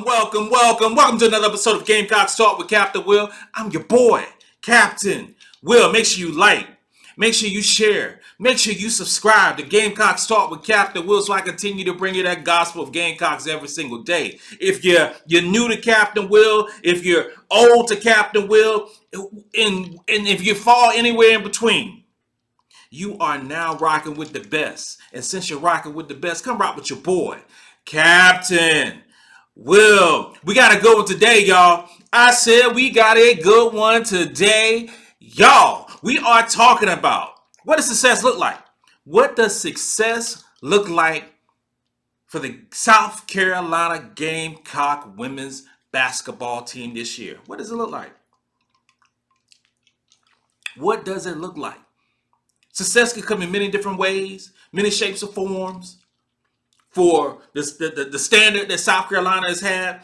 Welcome to another episode of Gamecocks Talk with Captain Will. I'm your boy, Captain Will. Make sure you like, make sure you share, make sure you subscribe to Gamecocks Talk with Captain Will so I continue to bring you that gospel of Gamecocks every single day. If you're new to Captain Will, if you're old to Captain Will, and if you fall anywhere in between, you are now rocking with the best. And since you're rocking with the best, come rock with your boy, Captain Will. We got a good one today, y'all. I said we got a good one today, y'all. We are talking about what does success look like? What does success look like for the South Carolina Gamecock women's basketball team this year? What does it look like? What does it look like? Success can come in many different ways, many shapes or forms. For the standard that South Carolina has had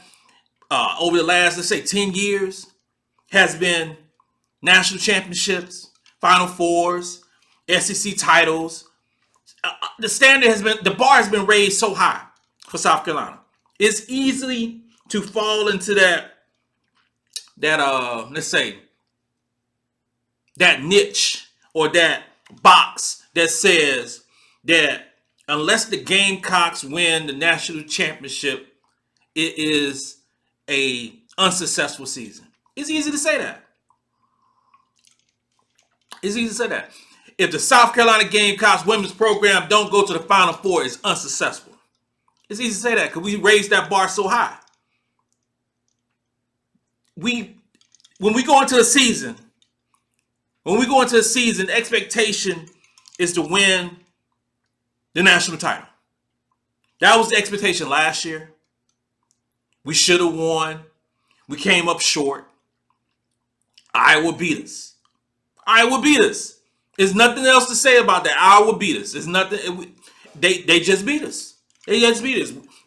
over the last, let's say, 10 years has been national championships, Final Fours, SEC titles. The standard has been, the bar has been raised so high for South Carolina. It's easy to fall into that let's say, that niche or that box that says that unless the Gamecocks win the national championship, it is a unsuccessful season. It's easy to say that. It's easy to say that. If the South Carolina Gamecocks women's program don't go to the Final Four, it's unsuccessful. It's easy to say that because we raised that bar so high. When we go into a season, the expectation is to win the national title. That was the expectation last year. We should have won. We came up short. Iowa beat us. There's nothing else to say about that. Iowa beat us. There's nothing. They just beat us.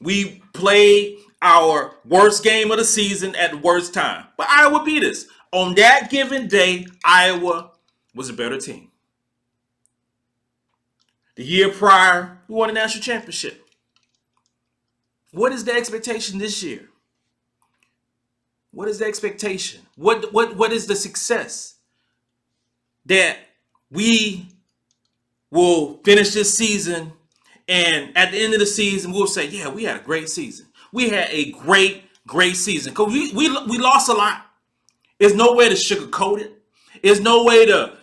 We played our worst game of the season at the worst time. But Iowa beat us. On that given day, Iowa was a better team. The year prior, we won a national championship. What is the expectation this year? What is the expectation? What is the success? That we will finish this season, and at the end of the season, we'll say, yeah, we had a great season. We had a great season. Because we lost a lot. There's no way to sugarcoat it. There's no way to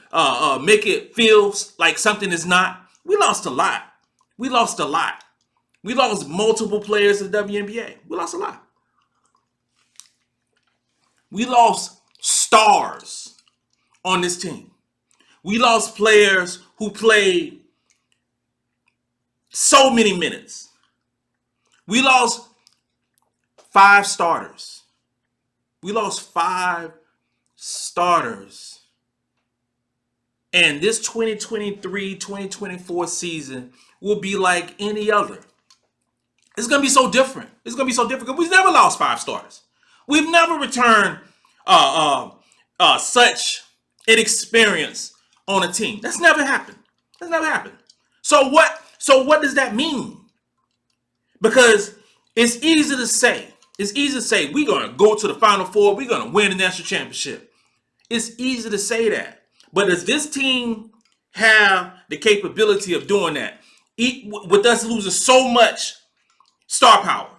make it feel like something is not. We lost a lot. We lost multiple players in the WNBA. We lost a lot. We lost stars on this team. We lost players who played so many minutes. We lost 5 starters. And this 2023-2024 season will be like any other. It's going to be so different. Because we've never lost 5 starters. We've never returned such inexperience on a team. That's never happened. So what does that mean? Because it's easy to say we're going to go to the Final Four. We're going to win the national championship. It's easy to say that. But does this team have the capability of doing that? With us losing so much star power,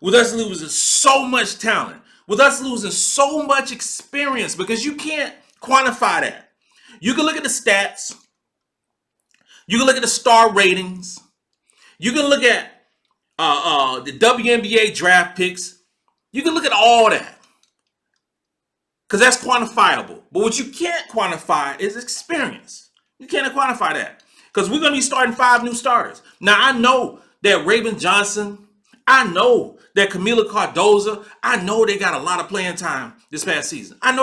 with us losing so much talent, with us losing so much experience, because you can't quantify that. You can look at the stats. You can look at the star ratings. You can look at the WNBA draft picks. You can look at all that. Because that's quantifiable. But what you can't quantify is experience. You can't quantify that. Because we're going to be starting 5 new starters. Now, I know that Raven Johnson, I know that Kamilla Cardoso, I know they got a lot of playing time this past season. But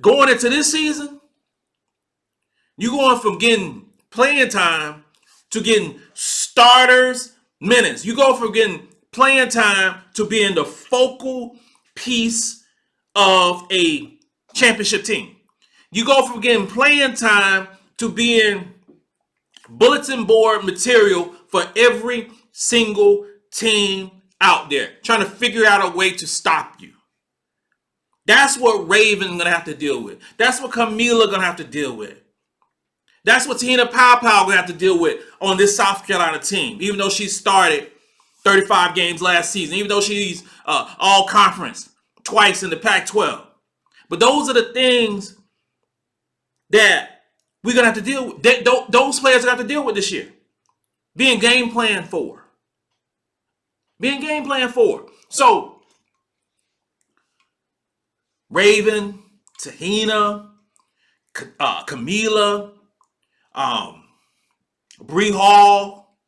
going into this season, you're going from getting playing time to getting starters minutes. You go from getting playing time to being the focal piece of a championship team. You go from getting playing time to being bulletin board material for every single team out there, trying to figure out a way to stop you. That's what Raven's going to have to deal with. That's what Kamilla going to have to deal with. That's what Te-Hina Paopao going to have to deal with on this South Carolina team, even though she started 35 games last season, even though she's all conference twice in the Pac-12. But those are the things that we're going to have to deal with. Those players are going to have to deal with this year. Being game plan for. So, Raven, Te-Hina, Kamilla, Bree Hall,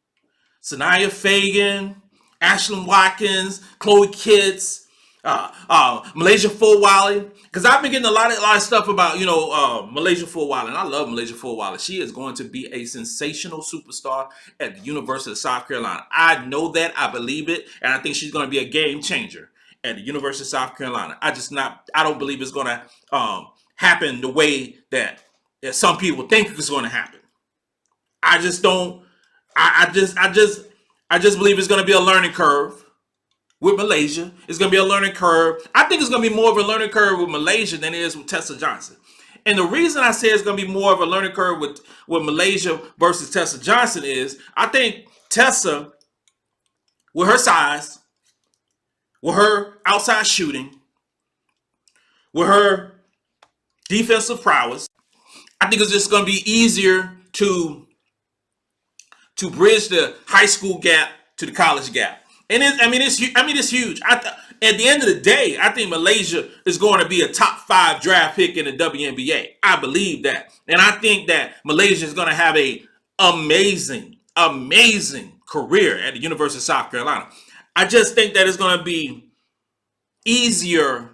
Sanaya Fagan, Ashlyn Watkins, Chloe Kitts, Malaysia Fulwiley. Because I've been getting a lot of stuff about, Malaysia Fulwiley. And I love Malaysia Fulwiley. She is going to be a sensational superstar at the University of South Carolina. I know that. I believe it. And I think she's going to be a game changer at the University of South Carolina. I don't believe it's going to happen the way that some people think it's going to happen. I just don't. I just believe it's going to be a learning curve with Malaysia. It's going to be a learning curve. I think it's going to be more of a learning curve with Malaysia than it is with Tessa Johnson. And the reason I say it's going to be more of a learning curve with Malaysia versus Tessa Johnson is I think Tessa, with her size, with her outside shooting, with her defensive prowess, I think it's just going to be easier to bridge the high school gap to the college gap. And it's huge. At the end of the day, I think Malaysia is going to be a top 5 draft pick in the WNBA. I believe that. And I think that Malaysia is going to have a amazing career at the University of South Carolina. I just think that it's going to be easier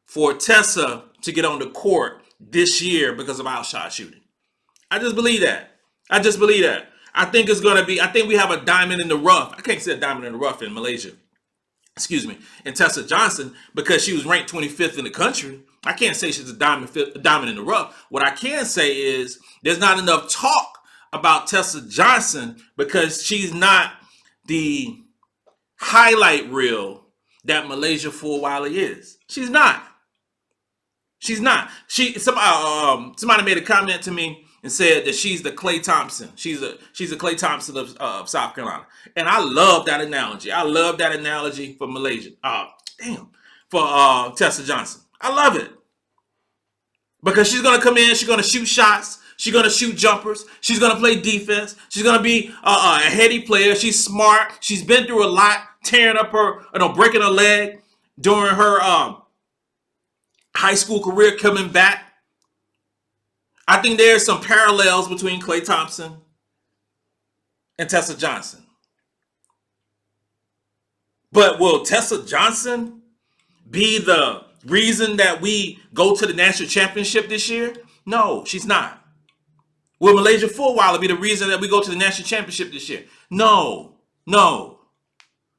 for Tessa to get on the court this year because of outshot shooting. I just believe that. I think we have a diamond in the rough. I can't say a diamond in the rough in Malaysia. In Tessa Johnson, because she was ranked 25th in the country. I can't say she's a diamond in the rough. What I can say is there's not enough talk about Tessa Johnson because she's not the highlight reel that Malaysia Fulwiley is. She's not. Somebody made a comment to me and said that she's the Klay Thompson. She's the Klay Thompson of South Carolina. And I love that analogy. I love that analogy for Malaysia. For Tessa Johnson. I love it. Because she's going to come in, she's going to shoot shots, she's going to shoot jumpers, she's going to play defense, she's going to be a heady player, she's smart, she's been through a lot, tearing up breaking her leg during her high school career, coming back. I think there's some parallels between Klay Thompson and Tessa Johnson. But will Tessa Johnson be the reason that we go to the national championship this year? No, she's not. Will Malaysia Fulwiley be the reason that we go to the national championship this year? No.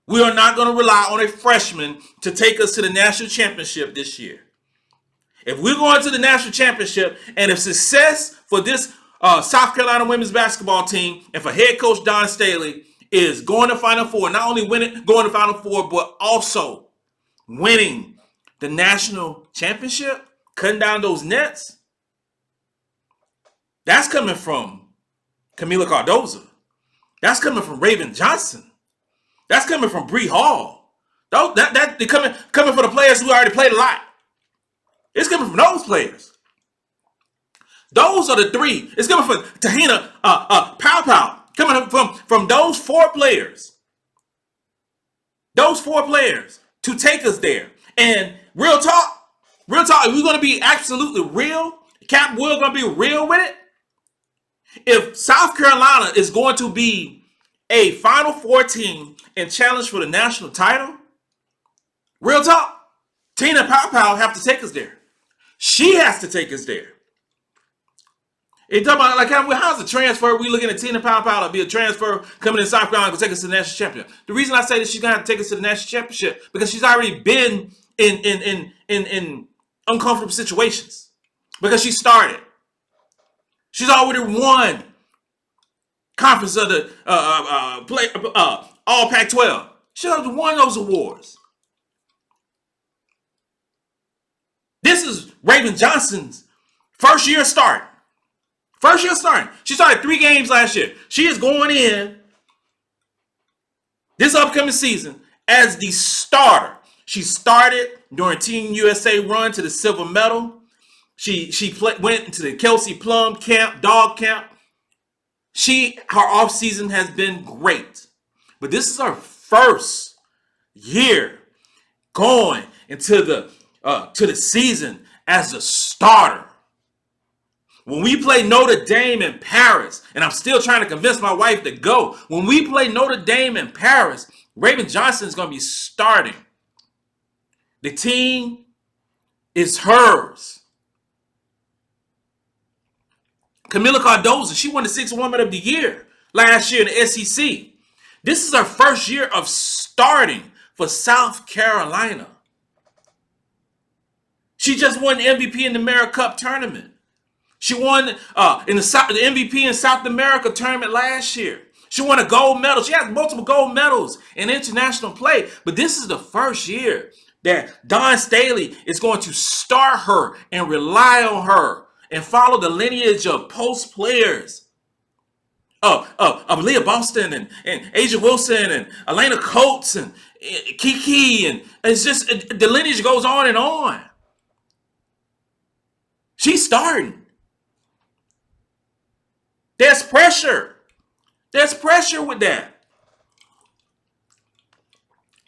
We are not going to rely on a freshman to take us to the national championship this year. If we're going to the national championship, and if success for this South Carolina women's basketball team and for head coach Dawn Staley is going to Final Four, not only going to Final Four, but also winning the national championship, cutting down those nets, that's coming from Kamilla Cardoso. That's coming from Raven Johnson. That's coming from Bree Hall. They're coming for the players who already played a lot. It's coming from those players. Those are the 3. It's coming from Te-Hina Paopao. Coming from those 4 players. Those 4 players to take us there. And real talk, if we're going to be absolutely real, Cap, we're going to be real with it. If South Carolina is going to be a Final Four team and challenge for the national title, real talk, Te-Hina Paopao have to take us there. She has to take us there. You're talking about how's the transfer? We looking at Te-Hina Paopao to be a transfer coming in South Carolina to take us to the national championship. The reason I say that she's gonna have to take us to the national championship because she's already been in uncomfortable situations. Because she started. She's already won Conference of the All Pac-12. She won those awards. This is Raven Johnson's first year starting. First year starting. She started 3 games last year. She is going in this upcoming season as the starter. She started during Team USA run to the silver medal. She went into the Kelsey Plum camp, dog camp. Her offseason has been great. But this is her first year going into the season as a starter. When we play Notre Dame in Paris, and I'm still trying to convince my wife to go. When we play Notre Dame in Paris, Raven Johnson is going to be starting. The team is hers. Kamilla Cardoso, she won the 6th Woman of the Year last year in the SEC. This is her first year of starting for South Carolina. She just won the MVP in the America Cup tournament. She won the MVP in South America tournament last year. She won a gold medal. She has multiple gold medals in international play. But this is the first year that Dawn Staley is going to start her and rely on her and follow the lineage of post players of Aliyah Boston and Angel Wilson and Elena Coates and Kiki. And it's just, the lineage goes on and on. She's starting. There's pressure. There's pressure with that.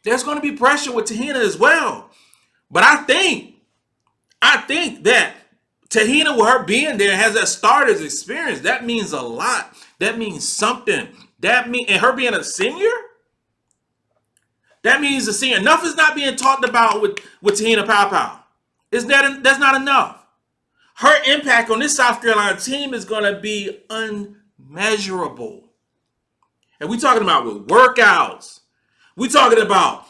There's going to be pressure with Te-Hina as well. But I think that Te-Hina, with her being there, has that starter's experience. That means a lot. That means something. And her being a senior, that means a senior. Enough is not being talked about with Te-Hina Paopao. That's not enough. Her impact on this South Carolina team is going to be unmeasurable. And we're talking about with workouts. We're talking about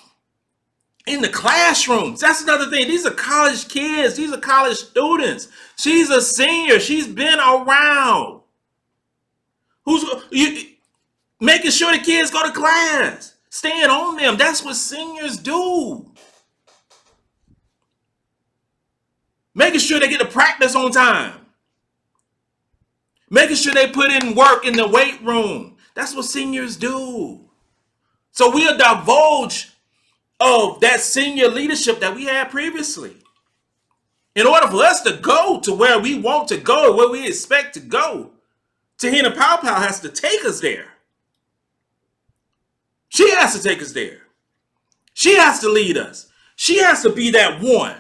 in the classrooms. That's another thing. These are college kids. These are college students. She's a senior. She's been around. Making sure the kids go to class. Staying on them. That's what seniors do. Making sure they get to practice on time. Making sure they put in work in the weight room. That's what seniors do. So we'll divulge of that senior leadership that we had previously. In order for us to go to where we want to go, where we expect to go, Te-Hina Paopao has to take us there. She has to take us there. She has to lead us. She has to be that one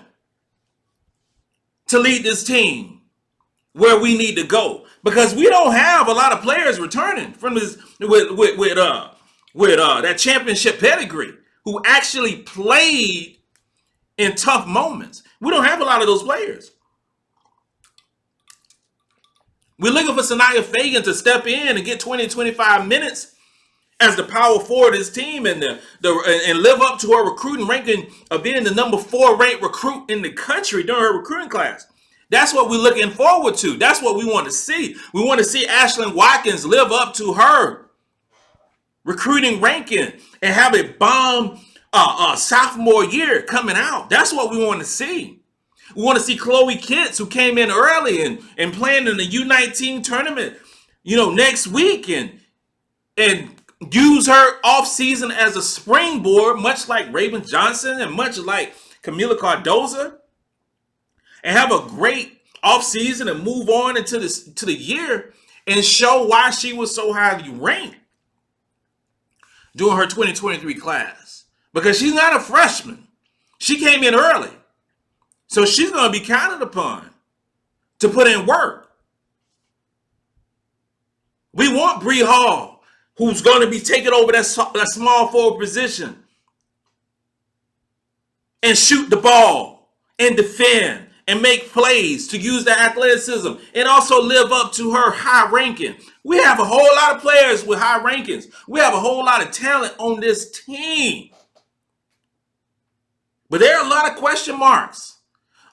to lead this team where we need to go, because we don't have a lot of players returning from this with that championship pedigree who actually played in tough moments. We don't have a lot of those players. We're looking for Sanaya Fagan to step in and get 20 25 minutes as the power forward of this team and live up to her recruiting ranking of being the number 4 ranked recruit in the country during her recruiting class. That's what we're looking forward to. That's what we want to see. We want to see Ashlyn Watkins live up to her recruiting ranking and have a bomb sophomore year coming out. That's what we want to see. We want to see Chloe Kitts, who came in early and playing in the U19 tournament, next week and use her offseason as a springboard, much like Raven Johnson and much like Kamilla Cardoso, and have a great offseason and move on into the year and show why she was so highly ranked during her 2023 class. Because she's not a freshman. She came in early. So she's going to be counted upon to put in work. We want Bree Hall, who's going to be taking over that small forward position and shoot the ball and defend and make plays, to use the athleticism and also live up to her high ranking. We have a whole lot of players with high rankings. We have a whole lot of talent on this team. But there are a lot of question marks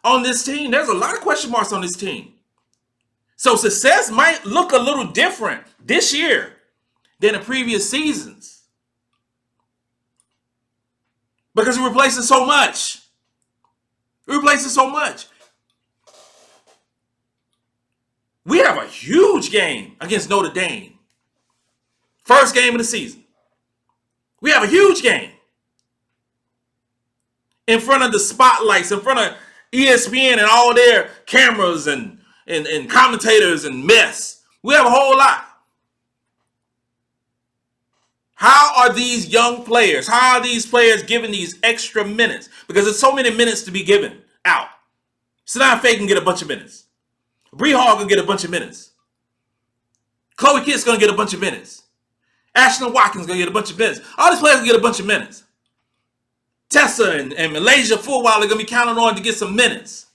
on this team. There's a lot of question marks on this team. So success might look a little different this year than the previous seasons. Because we're replacing so much. We're replacing so much. We have a huge game against Notre Dame. First game of the season. We have a huge game. In front of the spotlights, in front of ESPN and all their cameras and commentators and mess. We have a whole lot. How are these young players, how are these players given these extra minutes? Because there's so many minutes to be given out. Sanaa Faye can get a bunch of minutes. Bree Hall can get a bunch of minutes. Chloe Kitt's going to get a bunch of minutes. Ashlyn Watkins going to get a bunch of minutes. All these players can get a bunch of minutes. Tessa and Malaysia Fullwiler are going to be counted on to get some minutes.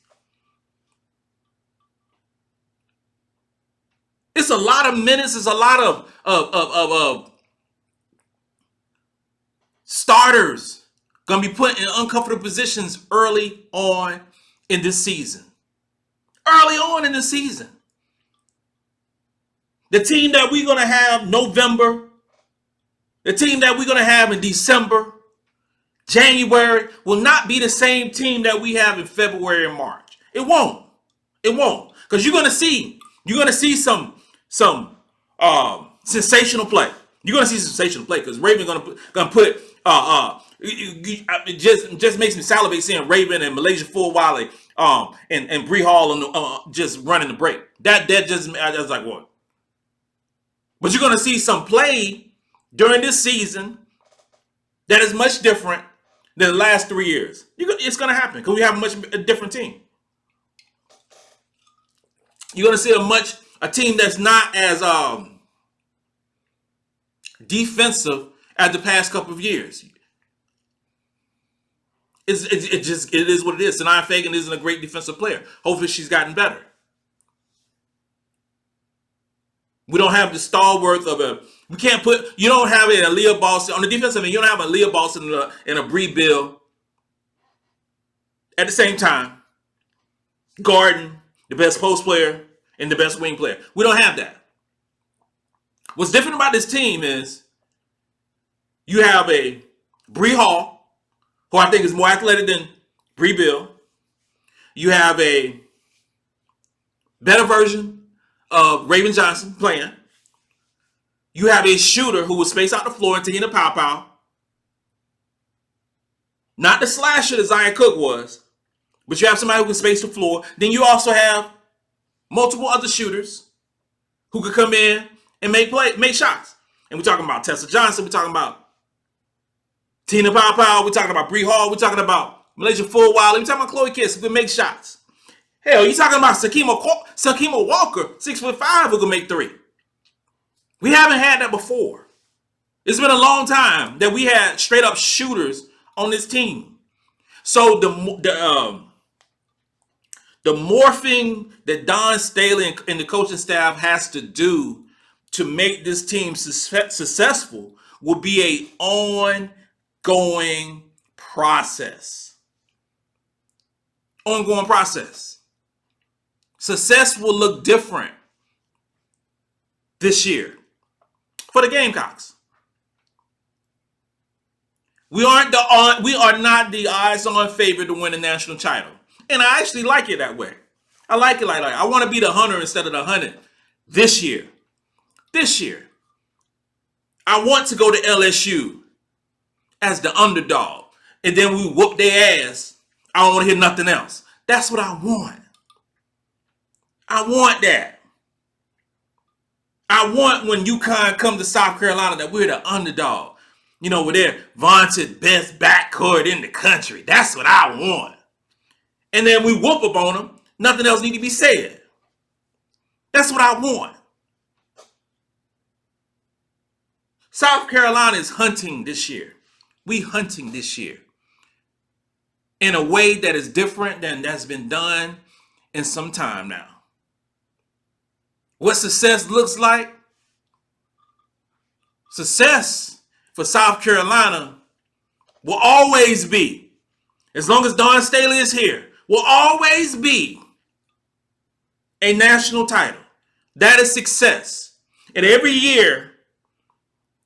It's a lot of minutes. It's a lot of starters going to be put in uncomfortable positions early on in this season. Early on in the season. The team that we're going to have November, the team that we're going to have in December, January will not be the same team that we have in February and March. It won't. It won't. Because you're going to see some sensational play. You're going to see sensational play because Raven going to put it just makes me salivate seeing Raven and Malaysia Fullwiler and Bree Hall on just running the break. That just I was like, what? But you're going to see some play during this season that is much different than the last 3 years. It's going to happen because we have a different team. You're going to see a team that's not as defensive as the past couple of years. It is what it is. Sanaa Fagan isn't a great defensive player. Hopefully she's gotten better. We don't have the stalwart of you don't have an Aliyah Boston on the defensive end. You don't have an Aliyah Boston and a Bree Bill at the same time. Garden, the best post player and the best wing player. We don't have that. What's different about this team is you have a Bree Hall, who I think is more athletic than Bree Bill. You have a better version of Raven Johnson playing. You have a shooter who will space out the floor in Te-Hina Paopao. Not the slasher that Zion Cook was, but you have somebody who can space the floor. Then you also have multiple other shooters who could come in and make shots. And we're talking about Tessa Johnson. We're talking about Te-Hina Paopao. We're talking about Bree Hall. We're talking about Malaysia Fullwiler. We're talking about Chloe Kiss who can make shots. Hell, you're talking about Sakima Walker, 6'5", who can make three. We haven't had that before. It's been a long time that we had straight up shooters on this team. So the morphing that Dawn Staley and the coaching staff has to do to make this team successful will be an ongoing process. Ongoing process. Success will look different this year for the Gamecocks. We are not the odds-on favorite to win the national title. And I actually like it that way. I like it like that. I want to be the hunter instead of the hunted this year. This year. I want to go to LSU as the underdog. And then we whoop their ass. I don't want to hear nothing else. That's what I want. I want that. I want when UConn come to South Carolina that we're the underdog. You know, with their vaunted best backcourt in the country. That's what I want. And then we whoop up on them. Nothing else need to be said. That's what I want. South Carolina is hunting this year. We hunting this year. In a way that is different than that's been done in some time now. What success looks like? Success for South Carolina will always be, as long as Dawn Staley is here, will always be a national title. That is success. And every year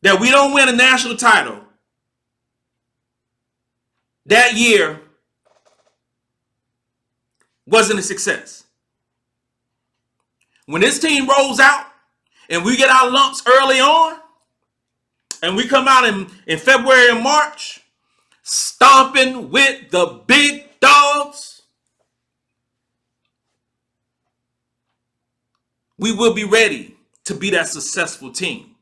that we don't win a national title that year wasn't a success. When this team rolls out and we get our lumps early on, and we come out in February and March, stomping with the big dogs, we will be ready to be that successful team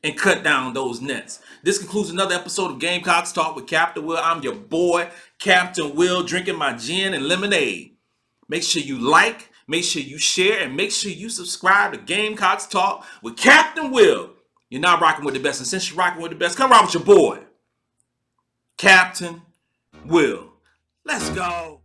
and cut down those nets. This concludes another episode of Gamecocks Talk with Captain Will. I'm your boy, Captain Will, drinking my gin and lemonade. Make sure you like, make sure you share, and make sure you subscribe to Gamecocks Talk with Captain Will. You're not rocking with the best, and since you're rocking with the best, come rock with your boy, Captain Will. Let's go.